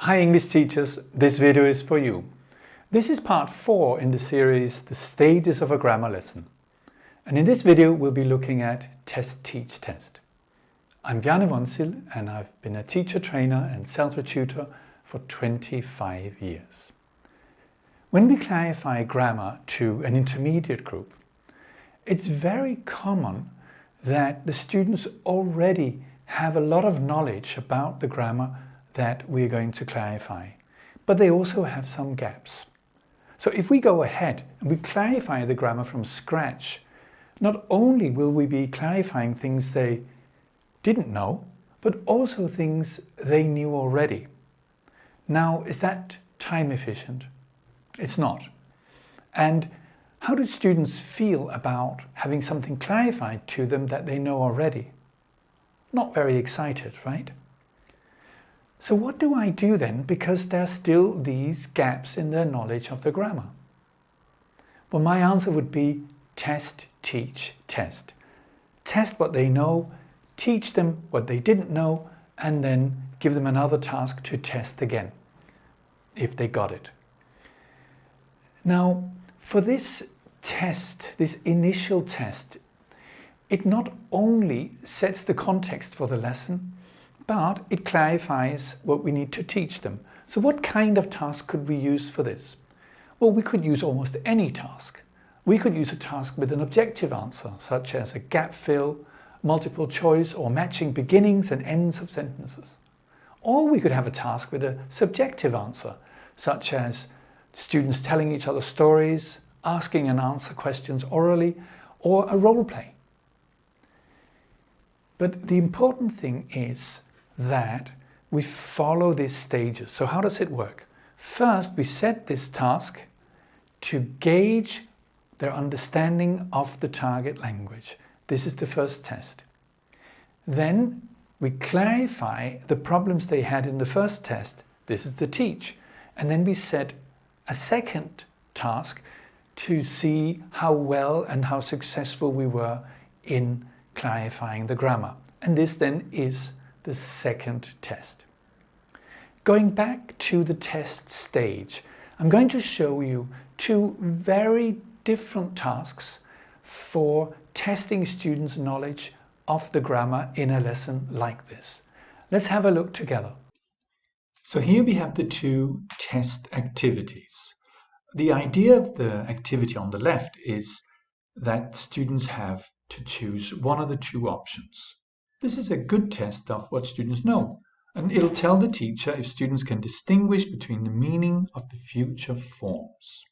Hi English teachers, this video is for you. This is part 4 in the series The Stages of a Grammar Lesson. And in this video we'll be looking at Test, Teach, Test. I'm Bjarne Vonsil and I've been a teacher trainer and self-tutor for 25 years. When we clarify grammar to an intermediate group, it's very common that the students already have a lot of knowledge about the grammar that we're going to clarify, but they also have some gaps. So if we go ahead and we clarify the grammar from scratch, not only will we be clarifying things they didn't know, but also things they knew already. Now, is that time efficient? It's not. And how do students feel about having something clarified to them that they know already? Not very excited, right? So what do I do then, because there are still these gaps in their knowledge of the grammar? Well, my answer would be test, teach, test. Test what they know, teach them what they didn't know, and then give them another task to test again, if they got it. Now, for this test, this initial test, it not only sets the context for the lesson, but it clarifies what we need to teach them. So what kind of task could we use for this? Well, we could use almost any task. We could use a task with an objective answer, such as a gap fill, multiple choice, or matching beginnings and ends of sentences. Or we could have a task with a subjective answer, such as students telling each other stories, asking and answer questions orally, or a role play. But the important thing is that we follow these stages. So how does it work? First, we set this task to gauge their understanding of the target language. This is the first test. Then we clarify the problems they had in the first test. This is the teach. And then we set a second task to see how well and how successful we were in clarifying the grammar. And this then is the second test. Going back to the test stage, I'm going to show you two very different tasks for testing students' knowledge of the grammar in a lesson like this. Let's have a look together. So here we have the two test activities. The idea of the activity on the left is that students have to choose one of the two options. This is a good test of what students know, and it'll tell the teacher if students can distinguish between the meaning of the future forms.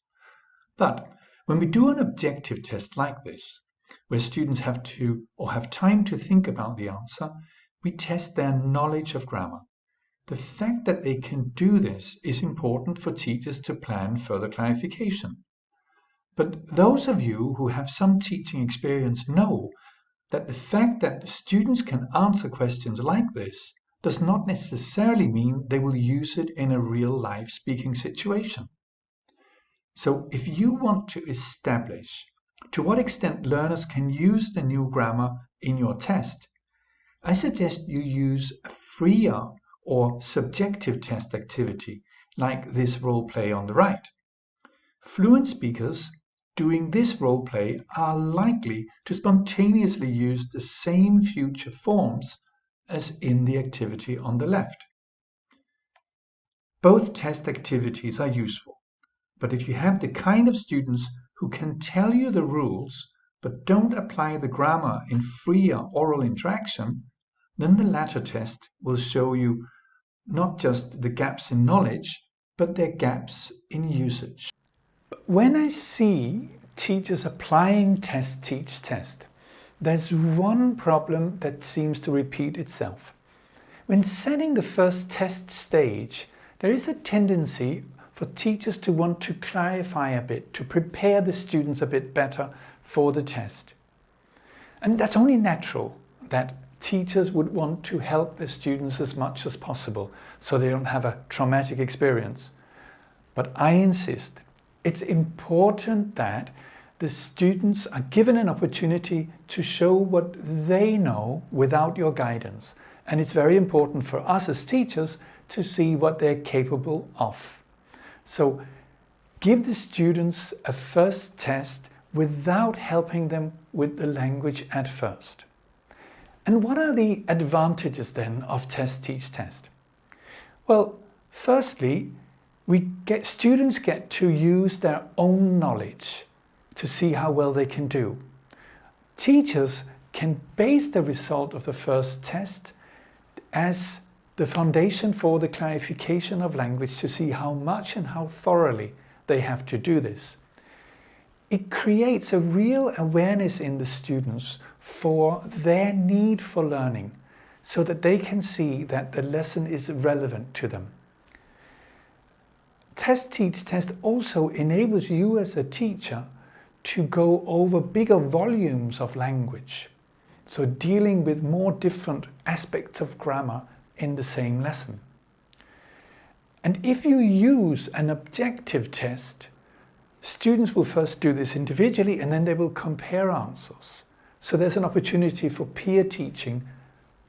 But when we do an objective test like this, where students have time to think about the answer, we test their knowledge of grammar. The fact that they can do this is important for teachers to plan further clarification. But those of you who have some teaching experience know that the fact that the students can answer questions like this does not necessarily mean they will use it in a real life speaking situation. So if you want to establish to what extent learners can use the new grammar in your test, I suggest you use a freer or subjective test activity like this role play on the right. Fluent speakers doing this role play are likely to spontaneously use the same future forms as in the activity on the left. Both test activities are useful, but if you have the kind of students who can tell you the rules but don't apply the grammar in freer oral interaction, then the latter test will show you not just the gaps in knowledge, but their gaps in usage. When I see teachers applying test, teach, test, there's one problem that seems to repeat itself. When setting the first test stage, there is a tendency for teachers to want to clarify a bit, to prepare the students a bit better for the test. And that's only natural that teachers would want to help the students as much as possible so they don't have a traumatic experience. But I insist, it's important that the students are given an opportunity to show what they know without your guidance. And it's very important for us as teachers to see what they're capable of. So give the students a first test without helping them with the language at first. And what are the advantages then of test, teach, test? Well, firstly, students get to use their own knowledge to see how well they can do. Teachers can base the result of the first test as the foundation for the clarification of language to see how much and how thoroughly they have to do this. It creates a real awareness in the students for their need for learning so that they can see that the lesson is relevant to them. Test, teach, test also enables you as a teacher to go over bigger volumes of language. So dealing with more different aspects of grammar in the same lesson. And if you use an objective test, students will first do this individually and then they will compare answers. So there's an opportunity for peer teaching,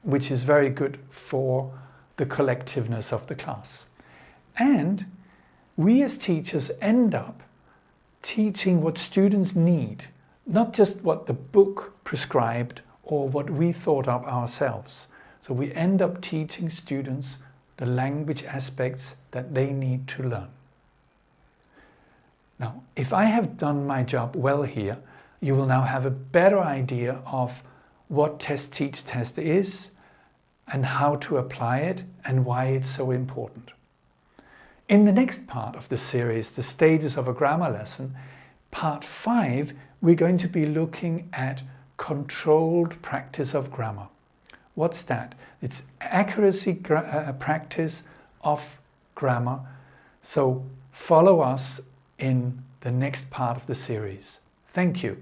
which is very good for the collectiveness of the class. And we as teachers end up teaching what students need, not just what the book prescribed or what we thought up ourselves. So we end up teaching students the language aspects that they need to learn. Now, if I have done my job well here, you will now have a better idea of what test, teach, test is and how to apply it and why it's so important. In the next part of the series, The Stages of a Grammar Lesson, part 5, we're going to be looking at controlled practice of grammar. What's that? It's accuracy practice of grammar. So follow us in the next part of the series. Thank you.